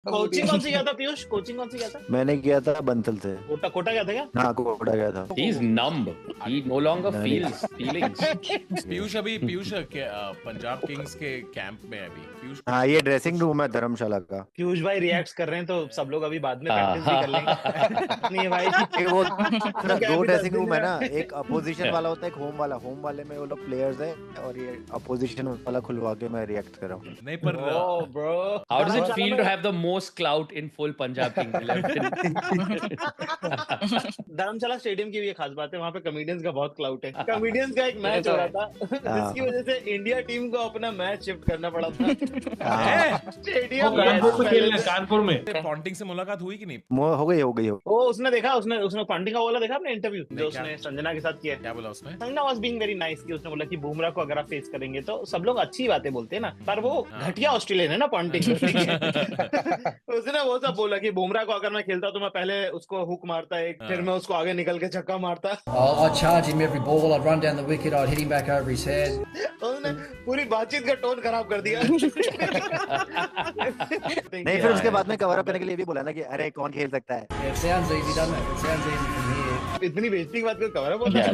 Coaching कौन सी गया था पीयूष? कोचिंग कौन सी गया था? मैंने किया था बंसल से। कोटा कोटा गया था क्या? हाँ कोटा गया था। He is numb. He no longer नहीं। feels feelings. Piyush Punjab Kings के कैंप में है अभी पीयूष। हाँ ये ड्रेसिंग रूम है धर्मशाला का। पीयूष भाई रिएक्ट कर रहे हैं तो सब लोग अभी बाद में प्रैक्टिस भी कर लेंगे। नहीं भाई एक वो दो भी ड्रेसिंग 10 रूम है दिन ना, एक अपोजिशन वाला होता है, एक होम वाला। होम वाले में वो लोग प्लेयर्स है और ये अपोजिशन वाला खुलवा के मैं रिएक्ट कर रहा हूँ। नहीं पर Oh, bro. How does it feel to have the most clout in full Punjab Kings 11? Dharamshala stadium की भी एक खास बात है, वहाँ पे कॉमेडियंस का बहुत क्लाउट है। कॉमेडियंस का एक मैच हो रहा था जिसकी वजह से इंडिया टीम को अपना मैच शिफ्ट करना पड़ा था स्टेडियम। कानपुर में पॉन्टिंग से मुलाकात हुई कि नहीं? हो गई वो उसने देखा, उसने पांड्या का बोला देखा आपने इंटरव्यू जो उसने संजना के साथ किया? क्या बोला उसने? Sanjana was being very nice कि उसने बोला कि बुमराह को अगर आप फेस करेंगे तो सब लोग अच्छी बातें बोलते हैं ना, पर वो घटिया ऑस्ट्रेलियन है ना पॉन्टिंग। उसने वो सब बोला कि बुमराह को अगर मैं खेलता तो मैं पहले उसको हुक मारता है, फिर मैं उसको आगे निकल के छक्का मारता। I'd charge him every ball, I'd run down the wicket, I'd hit him back over his head. उसने पूरी बातचीत का टोन खराब कर दिया। नहीं, फिर उसके बाद में कवर अप करने के लिए भी बोला ना कि अरे कौन खेल सकता है। Yeah, it sounds easy, doesn't it? It sounds easy from here. इतनी बेइज्जती की बात को कवर अप होता है।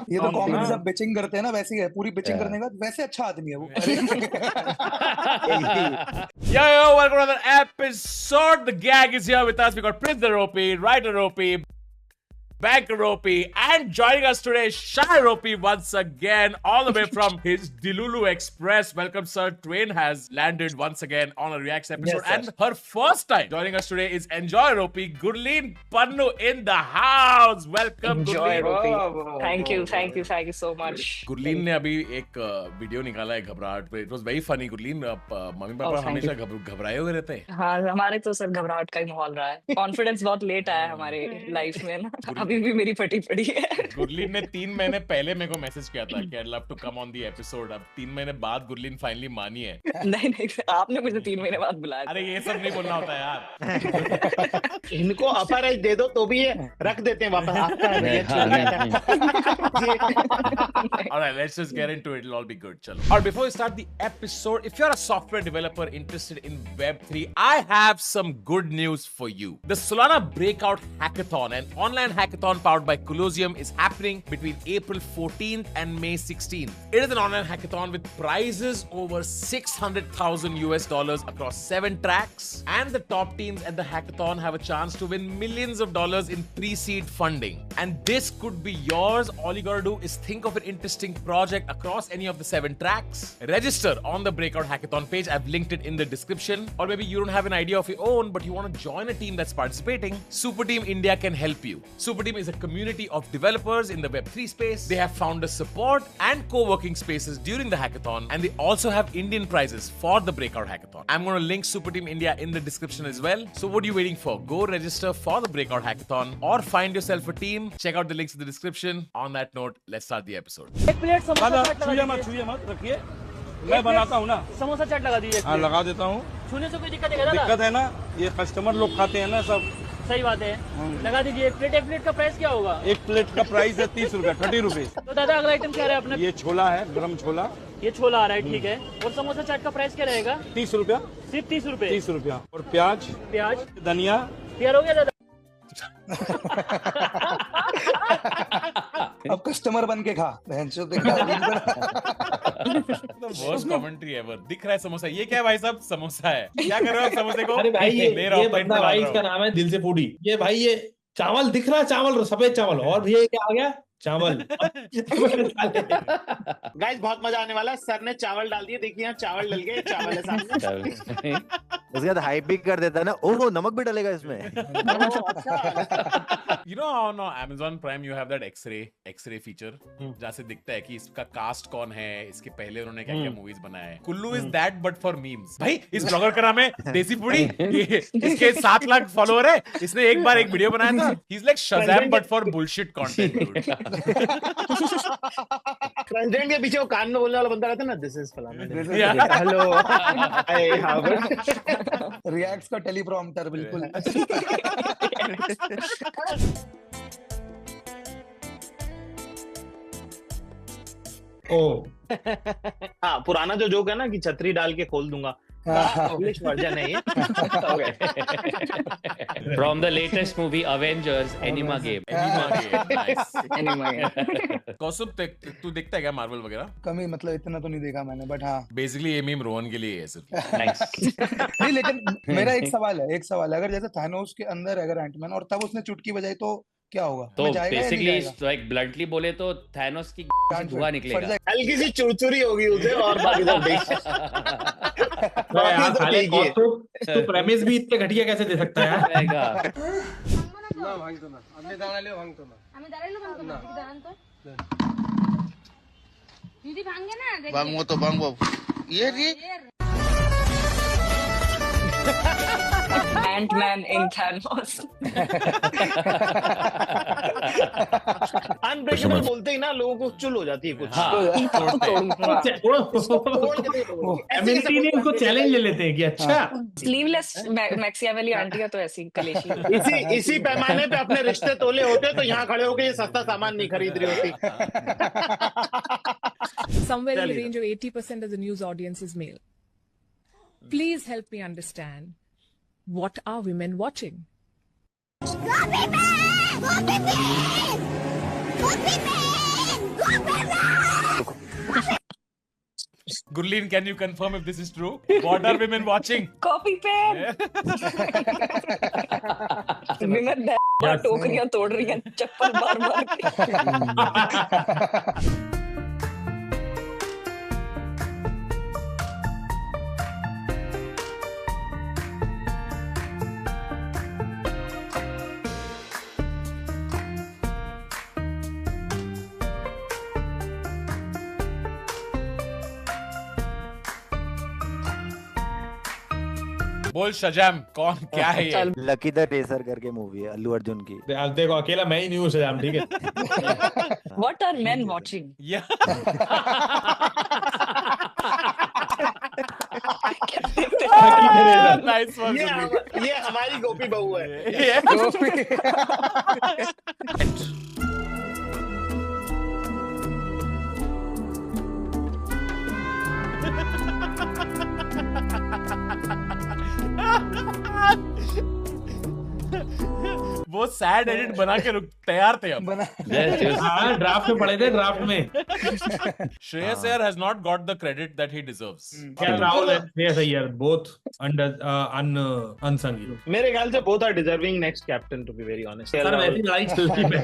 ये तो कॉमेडी सब बिचिंग करते हैं ना, वैसे ही है। पूरी बिचिंग करने के बाद वैसे अच्छा आदमी है वो। Yo, welcome to another episode. The gang is here with us. We got Prince Ropi, Writer Ropi, Banker Ropi, and joining us today, Shai Ropi once again, all the way from his Dilulu Express. Welcome, sir. Train has landed once again on a Reacts episode, Yes, and her first time joining us today is Enjoy Ropi, Gurleen Pannu in the house. Welcome, Enjoy Gurleen. Ropi. Thank you so much. Gurleen ने अभी एक video निकाला है घबराहट पे। It was very funny. Gurleen, mummy papa thank हमेशा घबराए हुए रहते हैं। हाँ, हमारे तो सर घबराहट का ही माहौल रहा है। कॉन्फिडेंस बहुत लेट आया है हमारे लाइफ में ना, अभी भी मेरी फटी पड़ी है। गुरलीन ने 3 महीने पहले मेरे को मैसेज किया था कि I love to come on the episode. अब 3 महीने बाद गुरलीन फाइनली मानी है। नहीं, आपने मुझे 3 महीने बाद बुलाया था। अरे ये सब नहीं बोलना होता है यार। इनको अपर एज दे दो तो भी ये रख देते हैं वापस। आपका है भैया, चल रहा है। Alright, let's just get into it. It'll all be good. Chalo. Alright, before we start the episode, if you're a software developer interested in Web3, I have some good news for you. The Solana Breakout Hackathon, an online hackathon powered by Colosseum, is happening between April 14th and May 16th. It is an online hackathon with prizes over $600,000 across 7 tracks, and the top teams at the hackathon have a chance to win millions of dollars in pre-seed funding. And this could be yours. All you gotta do is think of an interesting project across any of the 7 tracks. Register on the Breakout Hackathon page. I've linked it in the description. Or maybe you don't have an idea of your own, but you want to join a team that's participating. Super Team India can help you. Super Team is a community of developers in the Web3 space. They have founder support and co-working spaces during the hackathon, and they also have Indian prizes for the Breakout Hackathon. I'm going to link Super Team India in the description as well. So what are you waiting for? Go register for the Breakout Hackathon or find yourself a team. Check out the links in the description. On that note, let's start the episode. एक plate samosa छूइए मत रखिए, मैं बनाता हूँ ना। समोसा चाट लगा दीजिए। हाँ लगा देता हूँ। छूने से कोई दिक्कत है? दिक्कत है ना, ये कस्टमर लोग खाते हैं ना सब। सही बात है, लगा दीजिए। एक प्लेट का प्राइस क्या होगा? एक प्लेट का प्राइस है 30 रुपए, 30 रुपए। तो दादा अगला आइटम क्या है अपने? ये छोला है, गरम छोला। ये छोला आ रहा है, ठीक है। और समोसा चाट का प्राइस क्या रहेगा? 30 रुपया। सिर्फ 30 रुपए। 30 रुपया। और प्याज, धनिया। तैयार हो गया दादा? अब कस्टमर बन के खा। Worst commentary ever. दिख रहा है समोसा। ये क्या है भाई साहब? समोसा है। क्या कर रहे हो आप समोसे को? अरे भाई ले रहा ये हूं, बंदा भाई, इसका नाम है दिल से फूडी। ये भाई ये चावल दिख रहा है, चावल सफेद चावल, और ये क्या आ गया? चावल। गाइस बहुत मजा आने वाला है। सर ने चावल डाल दिए, देखिए यहाँ चावल डल गए। चावल है सामने। उसके बाद हाइप भी कर देता है ना, ओहो नमक भी डलेगा इसमें। You know how on Amazon Prime you have that X-ray feature, जहाँ से दिखता है कि इसका कास्ट कौन है, इसके पहले उन्होंने क्या क्या मूवीज बनाया है। Kullu is that but for memes. भाई इस ब्लॉगर का नाम है देसी पुड़ी, इसके 7 लाख फॉलोअर है, इसने एक बार एक वीडियो बनाया था। He's like Shazam but for bullshit content, dude. President के पीछे वो कान में बोलने वाला बंदा रहता है ना, दिस इज फलाना, हेलो हेलो। रिएक्ट्स का टेलीप्रॉम्प्टर बिल्कुल। ओ हाँ, पुराना जो जोक है ना कि छतरी डाल के खोल दूंगा, इंग्लिश वर्जन है ये। From the latest movie Avengers, Enigma Game. कौसुम तू देखता है क्या मार्वल वगैरह? कमी मतलब इतना तो नहीं देखा मैंने, बट हाँ बेसिकली ये मीम रोहन के लिए है सिर्फ। Nice. नहीं, लेकिन मेरा एक सवाल है, अगर जैसे थानोस के अंदर अगर एंटमैन और तब उसने चुटकी बजाई तो क्या होगा? तो मैं जाएगा या नहीं बेसिकली जाएगा? लाइक ब्लंटली बोले तो थैनोस की से धुआं निकलेगा। हल्की सी चुरचुरी होगी उसे और बाकी सब ठीक। यार तो साले ठीक ही है। तू प्रेमिस भी इतने घटिया कैसे दे सकता है यार? रहेगा। ভাঙবো তো ভাঙবো ইয়ে রে Ant-Man in Thanos. अनब्रेकेबल बोलते ही ना लोगों को चुल हो जाती है कुछ। एमएनसी ने उसको चैलेंज ले लेते हैं कि अच्छा Sleeveless मैक्सिया वाली आंटी तो ऐसी कलेशी। इसी पैमाने पे अपने रिश्ते तोले होते तो यहाँ खड़े होकर ये सस्ता सामान नहीं खरीद रही होती। Somewhere in the range of 80% of the news audience is male. Please help me understand, what are women watching? Gurleen, can you confirm if this is true? What are women watching? Copy pen. Women टोकरियां तोड़ रही हैं चप्पल मार के। बोल Shazam, कौन क्या है ये? लकी द रेसर करके मूवी है अल्लू अर्जुन की। देखो अकेला मैं ही न्यूज़ है, ठीक है। What are men watching? Yeah. Nice one, Gurleen. ये हमारी गोपी बहू है। वो सैड एडिट बना के तैयार थे हम। हाँ, ड्राफ्ट में पड़े थे, ड्राफ्ट में। Shreyas Iyer has not got the credit that he deserves. क्या Rahul and Shreyas Iyer both under unsung heroes. मेरे ख्याल से both are deserving next captain to be very honest। Sir वैसी लड़ाई चलती है,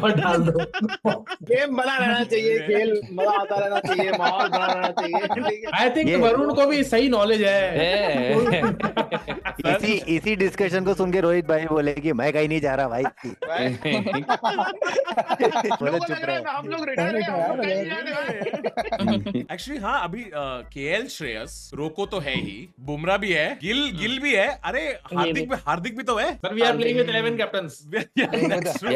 और डाल दो। गेम बना रहना चाहिए, खेल मजा आता रहना चाहिए, माहौल बना रहना चाहिए। I think वरुण को भी सही नॉलेज है। इसी डिस्कशन को सुन के रोहित भाई बोले कि मैं कहीं नहीं जा रहा भाई। बोले चुप रहे। हम लोग रिटायर एक्चुअली हाँ, अभी केएल श्रेयस, रोको तो है ही, बुमराह भी है, गिल भी है, अरे हार्दिक भी तो है। But we are playing with 11 captains. That's true.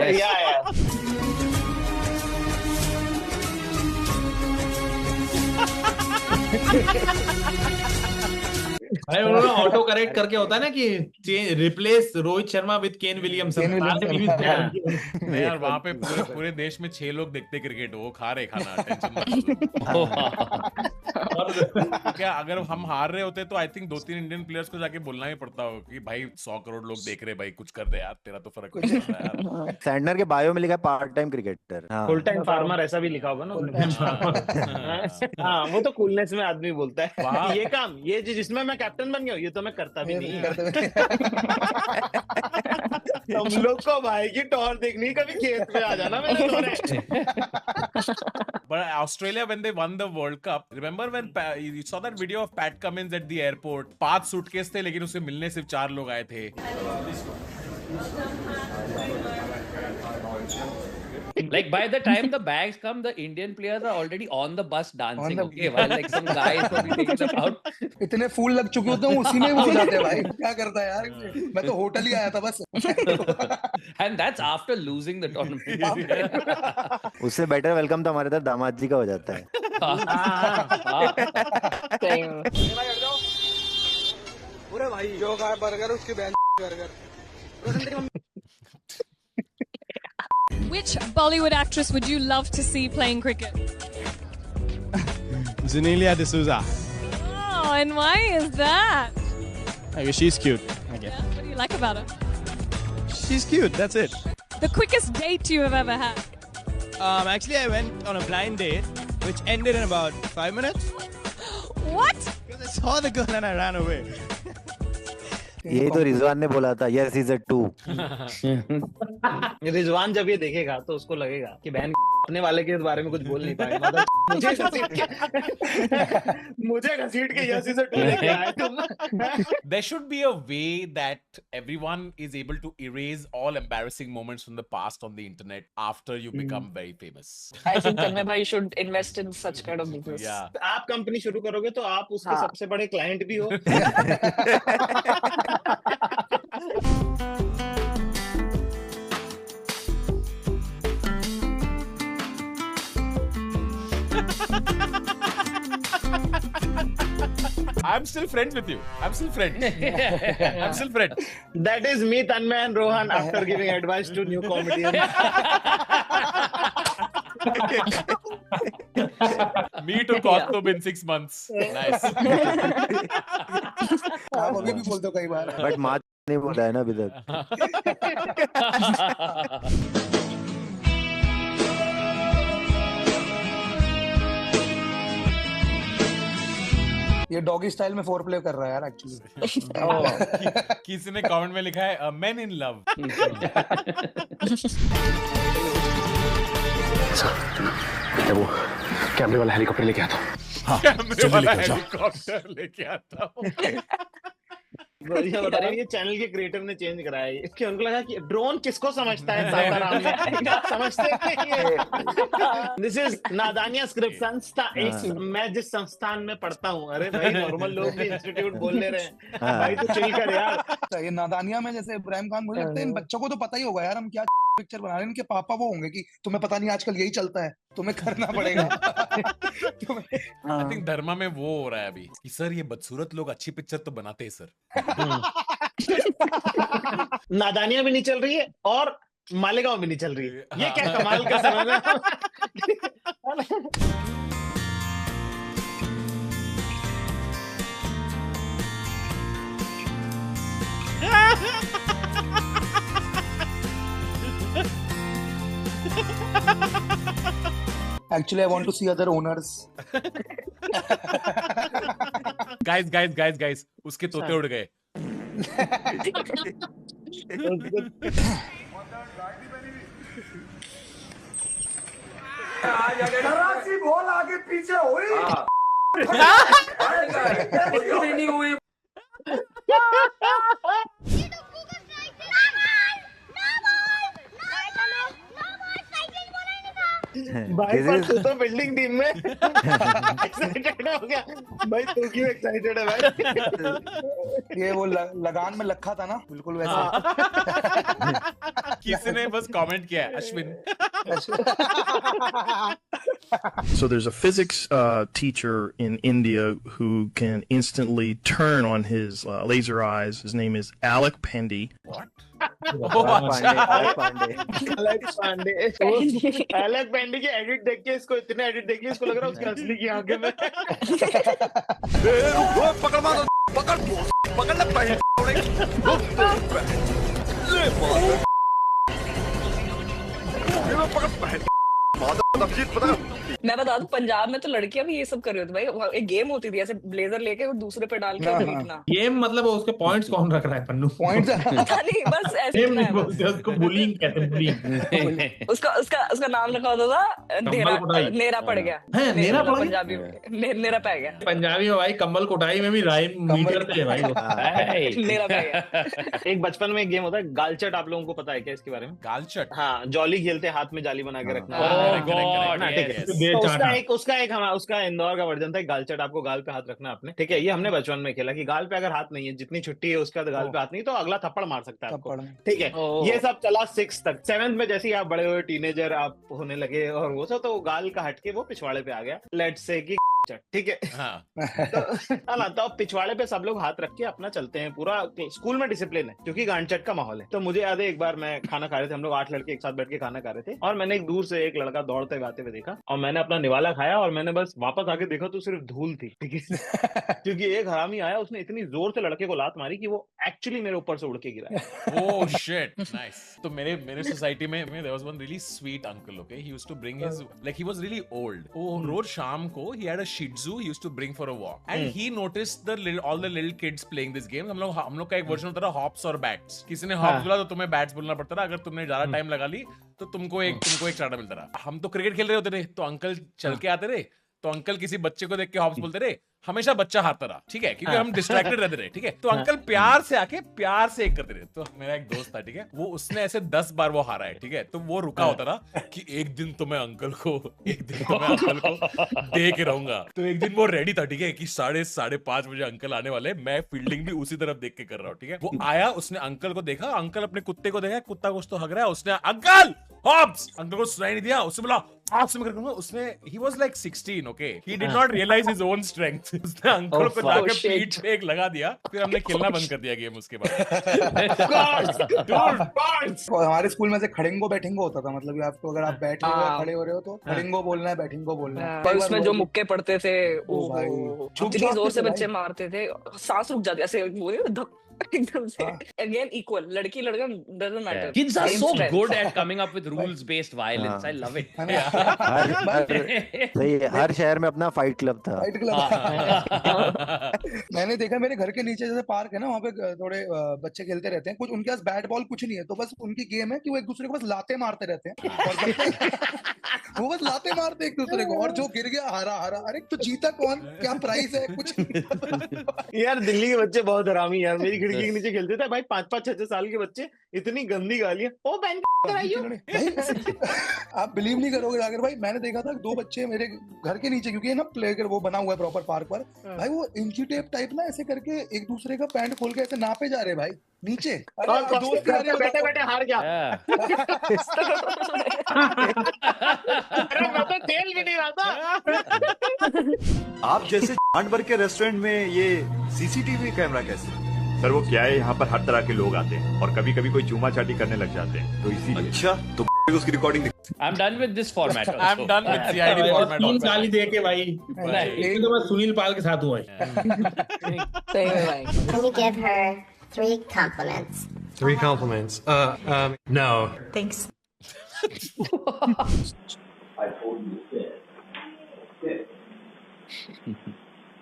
भाई उन्होंने ऑटो करेक्ट करके होता है ना कि replace Rohit Sharma with Kane Williamson. यार वहाँ पे पूरे देश में 6 लोग देखते क्रिकेट, वो खा रहे खाना, टेंशन क्या अगर हम हार रहे होते तो आई थिंक 2-3 इंडियन प्लेयर्स को जाके बोलना ही पड़ता हो कि भाई 100 करोड़ लोग देख रहे, भाई कुछ कर दे यार, तेरा तो फर्क नहीं पड़ता यार। सैंडनर के बायो में लिखा है part time cricketer, full time farmer ऐसा भी लिखा होगा ना। हाँ, वो तो कूलनेस में आदमी बोलता है ये काम, ये जिसमें मैं कैप्टन बन गया ये तो मैं करता भी नहीं। हम लोग को भाई की टॉर देखनी, कभी खेत में आ जाना मेरे दौरे। But Australia, when they won the World Cup, remember when you saw that video of Pat Cummins at the airport? 5 suitcase थे लेकिन उसे मिलने सिर्फ 4 लोग आए थे। Like by the time the bags come, the Indian players are already on the bus dancing. Okay, while like some guys will be taking them out. इतने फूल लग चुके होते हैं उसी में वो हो जाते हैं भाई, क्या करता है यार, मैं तो होटल ही आया था बस। And that's after losing the tournament. उससे बेटर वेलकम तो हमारे इधर दामाद जी का हो जाता है। पूरे भाई जो खाए बर्गर उसकी बहन burger. Which Bollywood actress would you love to see playing cricket? Genelia D'Souza. Oh, And why is that? Because she's cute. Okay. Yeah, what do you like about her? She's cute. That's it. The quickest date you have ever had? Actually, I went on a blind date, which ended in about 5 minutes. What? Because I saw the girl and I ran away. यही तो रिजवान ने बोला था, yes he's a 2. Rizwan जब ये देखेगा तो उसको लगेगा कि बहन अपने वाले के बारे में कुछ बोल नहीं पाए, मतलब मुझे घसीट के yes he's a 2 लेके आए तुम. There should be a way that everyone is able to erase all embarrassing moments from the past on the internet after you become very famous. I think Tanmay bhai should invest in such kind of business. Yeah. आप company शुरू करोगे तो आप उसके सबसे बड़े client भी हो. I'm still friends with you. I'm still friends. I'm still friends. That is me, Tanmay and Rohan after giving advice to new comedians. Me to Kothub in 6 months. Nice. आप अभी भी बोलते हो कई बार. बट माँ नहीं बोला है ना अभी तक. ये डॉगी स्टाइल में फोर प्ले कर रहा है यार एक्चुअली. किसी ने कमेंट में लिखा है men in love. क्या वो कैमरे वाला हेलीकॉप्टर लेके आता हूँ. कैमरे वाला हेलीकॉप्टर लेके आता हूँ. ये बता रहे हैं, ये चैनल के क्रिएटर ने चेंज कराया है कि उनको लगा कि ड्रोन किसको समझता है सासाराम में. समझते नहीं है. दिस इज नादानिया स्क्रिप्ट संस्था. मैं जिस संस्थान में पढ़ता हूँ, अरे भाई नॉर्मल लोग भी इंस्टीट्यूट बोल ले रहे हैं. भाई तो चिल कर यार. ये नादानिया में जैसे इब्राहिम खान, मुझे लगता है इन बच्चों को तो पता ही होगा यार हम क्या पिक्चर बना रहे हैं. इनके पापा वो होंगे कि तुम्हें पता नहीं आजकल यही चलता है, तुम्हें करना पड़ेगा. I think धर्मा में वो हो रहा है अभी कि सर ये बदसूरत लोग अच्छी पिक्चर तो बनाते हैं सर. नादानिया भी नहीं चल रही है और मालेगांव भी नहीं चल रही है. ये क्या कमाल का समय है. Actually, I want to see other owners. Guys, उसके तोते उड़ गए. बोल आगे पीछे हुई. हुई. भाई पर तू तो बिल्डिंग टीम में एक्साइटेड हो गया. भाई तू क्यों एक्साइटेड है भाई. ये वो लगान में लखा था ना, बिल्कुल वैसा. किसी ने बस कमेंट किया है, Ashwin. So there's a physics teacher in India who can instantly turn on his laser eyes. His name is Alec Pandey. What? अलग पेंडी की एडिट देख के इसको इतने एडिट देख के इसको लग रहा है उसकी असली की आंखें में. पकड़ ले पहले. मैं बता दूं, पंजाब में तो लड़कियां भी ये सब कर रही होती. भाई एक गेम होती थी ऐसे ब्लेजर लेके और दूसरे पे डाल के फेंकना. गेम मतलब उसके पॉइंट्स कौन रख रहा है पन्नू. पॉइंट्स पता नहीं, बस ऐसे गेम नहीं बोलते उसको, बुलिंग कहते हैं. बुलिंग. उसका नाम रखा होता था नेरा पड़ गया. नेरा पड़ गया. पंजाबी में नेरा पै गया. पंजाबी में भाई कंबल कोटाई में भी राइम मीटर थे भाई. नेरा पै गया. एक बचपन में एक गेम होता है गालचट. आप लोगों को पता है क्या इसके बारे में? गालचट. हाँ, जॉली खेलते हाथ में जाली बना के रखना. उसका इंदौर का वर्जन था गालचट. आपको गाल पे हाथ रखना आपने, ठीक है. ये हमने बचपन में खेला कि गाल पे अगर हाथ नहीं है, जितनी छुट्टी है उसका गाल पे हाथ नहीं तो अगला थप्पड़ मार सकता है आपको, ठीक है. ये सब चला 6 तक. 7th में जैसे ही आप बड़े हुए, टीनेजर आप होने लगे और वो सब, तो गाल का हटके वो पिछवाड़े पे आ गया. लेट्स से कि ठीक है। तो पिछवाड़े पे सब लोग हाथ रख के अपना चलते हैं, पूरा स्कूल में डिसिप्लिन है क्योंकि गांडचट का माहौल है। तो मुझे याद है एक बार मैं खाना खा रहे थे, हम लोग 8 लड़के एक साथ बैठ के खाना खा रहे थे, और मैंने एक दूर से एक लड़का दौड़ते हुए आते हुए देखा, और मैंने अपना निवाला खाया, और मैंने बस वापस आके देखा तो सिर्फ धूल थी, ठीक है। क्योंकि एक हरामी आया, उसने इतनी जोर से लड़के को लात मारी कि वो एक्चुअली मेरे ऊपर से उड़ के गिरा। Oh shit, nice. तो मेरे सोसाइटी में there was one really sweet uncle, okay, he used to bring his, like he was really old, वो रोज शाम को he had a shih tzu, he used to bring for a walk and he noticed all the little kids playing this game. हम लोग का एक version होता था हॉप्स और बैट्स। किसी ने हॉप्स बोला तो तुम्हें बैट्स बोलना पड़ता था, अगर तुमने ज्यादा टाइम लगा ली तो तुमको एक चाटा मिलता था। हम तो क्रिकेट खेल रहे होते थे, तो अंकल चल के आते रहे, तो अंकल किसी बच्चे को देख के हॉप्स बोलते रहे, हमेशा बच्चा हारता रहा, ठीक है, क्योंकि हम डिस्ट्रैक्टेड रहते रहे, ठीक है। तो अंकल प्यार से आके प्यार से एक करते रहे। तो मेरा एक दोस्त था, ठीक है, वो उसने ऐसे 10 बार वो हारा है, ठीक है, तो वो रुका होता था कि एक दिन तो मैं अंकल को दे के रहूंगा। तो एक दिन वो रेडी था, ठीक है, कि 5:30 बजे अंकल आने वाले, मैं फील्डिंग भी उसी तरफ देख के कर रहा हूँ, ठीक है। वो आया, उसने अंकल को देखा, अंकल अपने कुत्ते को देखा, कुत्ता कुछ तो हग रहा है, उसने अंकल हॉप्स, अंकल को सुनाई नहीं दिया, उसने बोला हॉप्स में करूंगा, उसने he was like 16, okay, he did not realize his own strength, उसने अंकल को जाकर पीठ पे एक लगा दिया, फिर हमने खेलना बंद कर दिया गेम उसके बाद। हमारे स्कूल में से खड़ेंगो बैठेंगो होता था, मतलब आपको अगर आप बैठे हो या खड़े हो रहे हो तो खड़ेंगो बोलना है, बैठेंगो बोलना है। पर उसमें जो मुक्के पड़ते थे, इतनी जोर से बच्चे मारते थे, सांस रुक जाती ऐसे, एकदम से। Again, equal. लड़की लड़का doesn't matter. Kids are so good at coming up with rules-based violence. I love it. सही है, हर शहर में अपना फाइट क्लब था। मैंने देखा मेरे घर के नीचे जैसे पार्क है ना, वहाँ पे थोड़े बच्चे खेलते रहते हैं, कुछ उनके पास बैट बॉल कुछ नहीं है, तो बस उनकी गेम है कि वो एक दूसरे को बस लाते मारते रहते हैं। वो बस लाते मारते एक दूसरे को, और जो गिर गया हारा। अरे तो जीता कौन, क्या प्राइस है, कुछ यार दिल्ली के बच्चे बहुत हरामी यार। मेरी खिड़की के नीचे खेलते थे भाई 5-5, 6-6 साल के बच्चे, इतनी गंदी गालियां, ओ बहन आप बिलीव नहीं करोगे अगर भाई, मैंने देखा था 2 बच्चे मेरे घर के नीचे, क्योंकि ना प्ले वो बना हुआ है प्रॉपर पार्क पर, भाई वो इंची टेप टाइप ना ऐसे करके एक दूसरे का पैंट खोल के ऐसे नापे जा रहे भाई नीचे। बैठे हार गया। अरे मैं तो खेल भी नहीं रहा था। आप जैसे भर के रेस्टोरेंट में ये सीसीटीवी कैमरा कैसे? सर वो क्या है, यहाँ पर हर तरह के लोग आते हैं, और कभी कभी कोई चूमा चाटी करने लग जाते हैं, तो इसीलिए। अच्छा, तो उसकी recording I'm done with this format. I'm done with CID format. 3 गाली दे के भाई, एक तो मैं सुनील पाल के साथ हूँ। Can you give her 3 compliments? 3 compliments? No. Thanks. I told you to sit. Sit.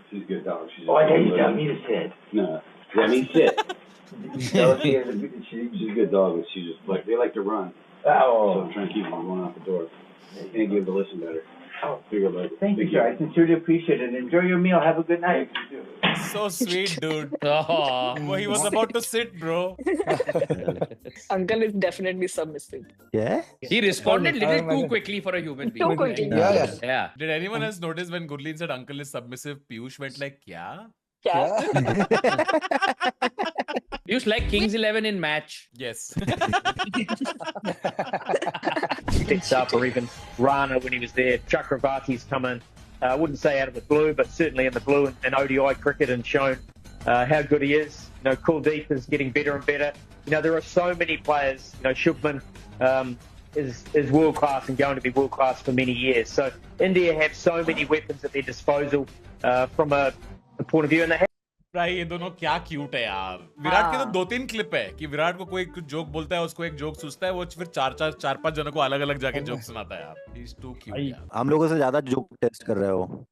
She's a good dog. She's I thought you got me to sit. No, I mean sit. No, she's a good dog, but she just they like to run. Oh. So I'm trying to keep them going out the door. They can't give the listen better. Thank you, sir. I sincerely appreciate it. Enjoy your meal. Have a good night. So sweet, dude. Well, he was about to sit, bro. Uncle is definitely submissive. Yeah? He responded a little too quickly for a human being. Too quickly. Yeah. Did anyone else notice when Gurleen said uncle is submissive, Piyush went like, kya? Piyush like Kings 11 in match. Yes. Picks up, or even Rana when he was there. Chakravarti's come in. I wouldn't say out of the blue, but certainly in the blue in ODI cricket, and shown how good he is. You know, Kuldeep is getting better and better. You know, there are so many players. You know, Shubman is world class and going to be world class for many years. So India have so many weapons at their disposal from a point of view, and they have. भाई ये दोनों क्या cute है यार। विराट के तो 2-3 clip है कि विराट को कोई कुछ जोक बोलता है, उसको एक जोक सूझता है, वो फिर 4-5 जनों को अलग अलग जाके जोक सुनाता है यार। He's too cute यार। हम लोगों से ज्यादा जोक टेस्ट कर रहे हो।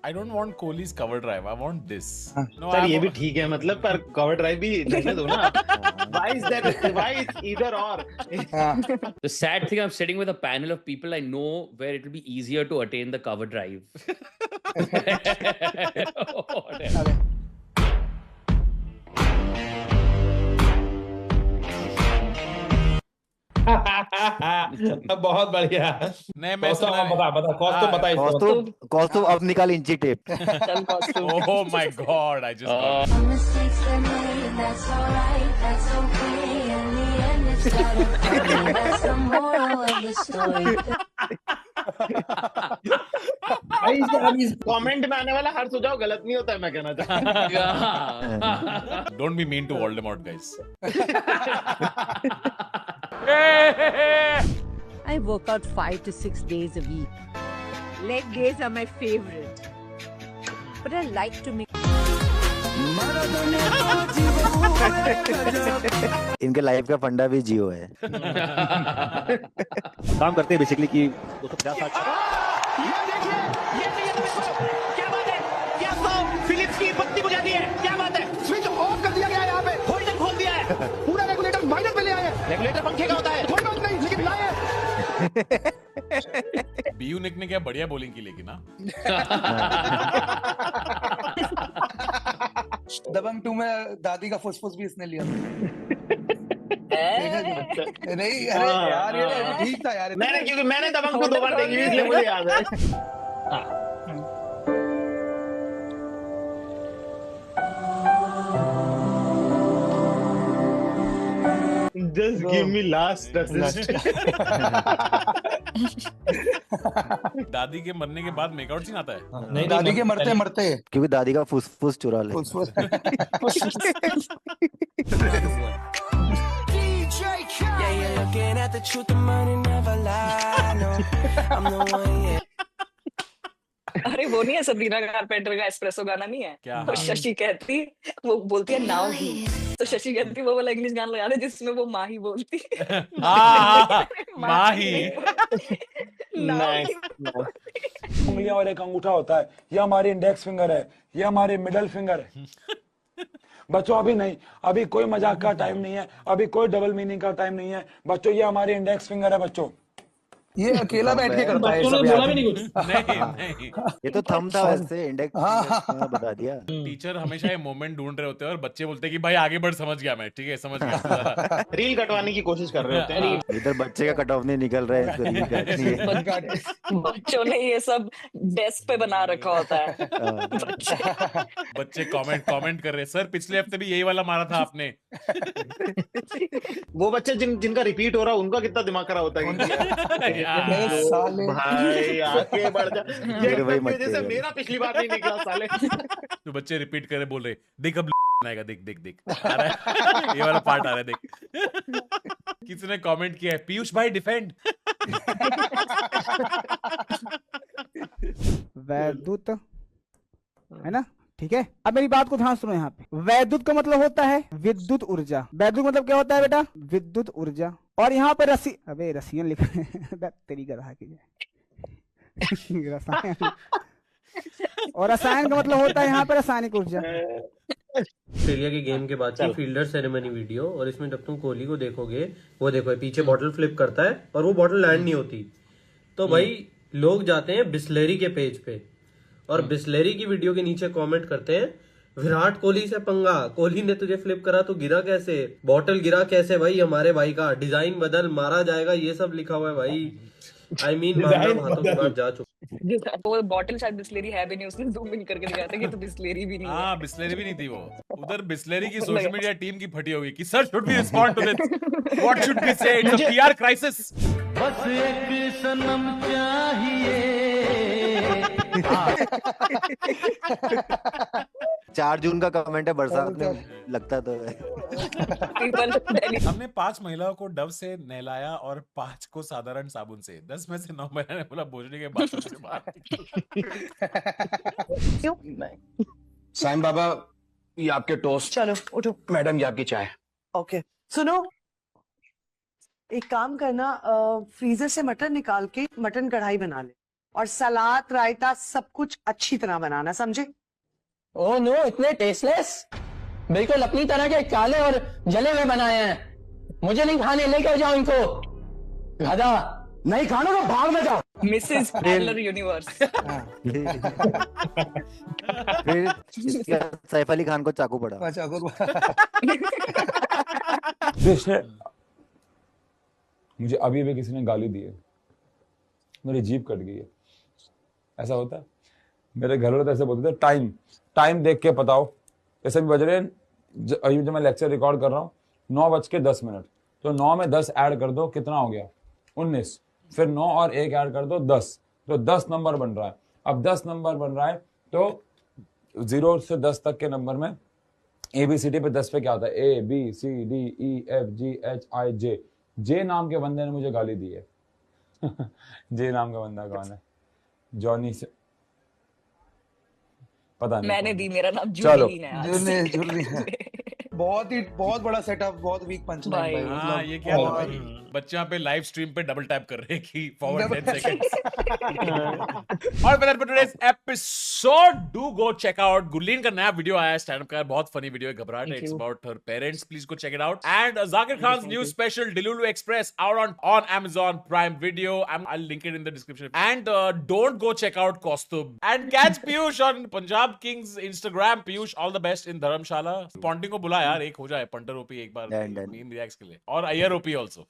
I don't want Kohli's cover drive. I want this. No, sir ये भी ठीक है, मतलब पर cover drive भी देने दो ना। Why is that? Why is either or? The sad thing, I'm sitting with a panel of people I know where it will be easier to attain the cover drive. बहुत बढ़िया। नहीं मैं बता costume अब निकाल इंची tape. Oh my God, I just Mistakes were made, that's alright, that's okay. In the end, it's gotta be. That's the moral of the story. Comment में आने वाला हर सुझाव गलत नहीं होता है, मैं कहना चाहता हूँ। Don't be mean to Voldemort, guys. I work out 5 to 6 days a week. Leg days are my favorite. But I like to make... इनके लाइफ का फंडा भी जियो है। काम करते हैं बेसिकली कि 250 फिलिप्स की बत्ती बुझा दी है, क्या बात है? स्विच ऑफ कर दिया गया है यहाँ पे, होल्डर खोल दिया है, पूरा रेगुलेटर माइनस में ले आए हैं। रेगुलेटर पंखे का होता है, कोई बात नहीं, लेकिन लाए बीयू निक ने क्या बढ़िया बॉलिंग की, लेकिन ना दबंग 2 में दादी का फुसफुस भी इसने लिया। नहीं अरे यार ये ठीक था यार, क्योंकि मैंने दबंग को 2 बार देखी इसलिए मुझे याद है। Just give me last assist. दादी के मरने के बाद मेकआउट सीन आता है। नहीं, दादी के मरते मरते, क्योंकि दादी का फुसफुस चुरा ले। अरे वो नहीं है सबरीना कारपेंटर का एस्प्रेसो गाना नहीं है? क्या? तो शशि कहती, वो बोलती है नाउ ही, तो शशि कहती वो वाला इंग्लिश गाना लगा दे जिसमें वो माही बोलती है। माही। उंगलियां और एक अंगूठा होता है, ये हमारी इंडेक्स फिंगर है, ये हमारी मिडल फिंगर है। बच्चों अभी नहीं, अभी कोई मजाक का टाइम नहीं है, अभी कोई डबल मीनिंग का टाइम नहीं है बच्चों, ये हमारी इंडेक्स फिंगर है बच्चों। ये अकेला बैठ के करता है, तूने बोला भी नहीं कुछ। नहीं। ये तो थंब था वैसे, इंडेक्स बता दिया। टीचर हमेशा ये मोमेंट ढूंढ रहे होते हैं और बच्चे बोलते हैं कि भाई आगे बढ़, समझ गया मैं, ठीक है समझ गया। रील कटवाने की कोशिश कर रहे होते हैं। इधर बच्चे का कट ऑफ नहीं निकल रहा है, इसको रील काटनी है। बच्चों ने ये सब डेस्क पे बना रखा होता है। बच्चे कमेंट कर रहे हैं, सर पिछले हफ्ते भी यही वाला मारा था आपने। वो बच्चे जिनका रिपीट हो रहा है उनका कितना दिमाग खराब होता है। भाई आगे बढ़ जा, जैसे मेरा पिछली बार नहीं निकला साले। तो बच्चे रिपीट करे बोल रहे, देख अब आएगा, देख आ रहा है, ये वाला पार्ट आ रहा है, देख। किसी ने कमेंट किया है, पीयूष भाई डिफेंड। वैद्युत है ना, ठीक है। अब मेरी बात को ध्यान सुनो, यहाँ पे वैद्युत का मतलब होता है विद्युत ऊर्जा। वैद्युत मतलब क्या होता है बेटा? विद्युत ऊर्जा। और यहाँ पे रसियन लिखा है तेरी गधा की रसायन। और रसायन का मतलब होता है यहाँ पे रासायनिक ऊर्जा। ऑस्ट्रेलिया के गेम के बाद की फील्डर सेरेमनी वीडियो, और इसमें जब तुम कोहली को देखोगे, वो देखो पीछे बॉटल फ्लिप करता है और वो बॉटल लैंड नहीं होती, तो भाई लोग जाते हैं बिस्लेरी के पेज पे और बिस्लेरी की वीडियो के नीचे कमेंट करते हैं, विराट कोहली से पंगा, कोहली ने तुझे फ्लिप करा तो गिरा कैसे, बॉटल गिरा कैसे भाई, हमारे भाई का डिजाइन बदल, मारा जाएगा, ये सब लिखा हुआ है भाई। आई मीन मामला हाथों के बाद जा चुका। वो बॉटल शायद बिस्लेरी है भी नहीं, उसने ज़ूम इन करके दिखाया था कि तो बिस्लेरी भी नहीं है। हाँ बिस्लेरी भी नहीं थी वो। उधर बिस्लेरी की सोशल मीडिया टीम की फटी होगी कि sir should we respond to this, what should we say, it's a PR crisis. बस एक सनम चाहिए। 4 जून का कमेंट है, बरसात में लगता तो है। हमने 5 महिलाओं को डव से नहलाया और 5 को साधारण साबुन से। 10 में से 9 महिला ने बोला भोजने के बाद से बाहर। साईं बाबा ये आपके टोस्ट। चलो उठो। मैडम ये आपकी चाय। ओके सुनो, एक काम करना, फ्रीजर से मटन निकाल के मटन कढ़ाई बना ले, और सलाद रायता सब कुछ अच्छी तरह बनाना, समझे? ओह नो, इतने टेस्टलेस, बिल्कुल अपनी तरह के काले और जले हुए बनाए हैं। मुझे नहीं खाने, लेकर जाओ इनको। गधा नहीं खाना तो भाग में जाओ। Mrs parallel universe. फिर सैफ अली खान को चाकू पड़ा। मुझे अभी भी किसी ने गाली दी है, मेरी जीभ कट गई है। ऐसा होता है, मेरे घर वाले ऐसे बोलते थे, टाइम देख के बताओ। जैसे भी बज रहे हैं, अभी जब मैं लेक्चर रिकॉर्ड कर रहा हूँ 9:10, तो 9 में 10 ऐड कर दो, कितना हो गया? 19। फिर 9 और 1 ऐड कर दो, 10, तो 10 नंबर बन रहा है। अब 10 नंबर बन रहा है, तो 0 से 10 तक के नंबर में ABCD पे 10 पे क्या होता है? ABCDEFGHIJ। जे नाम के बंदे ने मुझे गाली दी है। जे नाम का बंदा कौन है? जॉनी से पता नहीं। मैंने दी, मेरा नाम चलो। जूली है आज से। बहुत बड़ा सेटअप, बहुत वीक पंच लाइन भाई। हाँ, ये क्या था भाई? बच्चे यहाँ पे लाइव स्ट्रीम पे डबल टैप कर रहे हैं कि फॉरवर्ड 10 seconds। और for today's episode, do go check out Gurleen का नया वीडियो आया है स्टैंड अप का, बहुत फनी वीडियो है, घबराहट है, it's about her parents, please go check it out। And Zakir Khan's new special Delulu Express out on Amazon Prime Video, I'll link it in the description। And don't go check out Kaustubh and catch Piyush on Punjab Kings Instagram। Piyush, all the best in Dharamshala। Ponting को बुला यार, एक हो जाए punter OP एक बार meme reacts के लिए, और अय्यर ओपी आल्सो।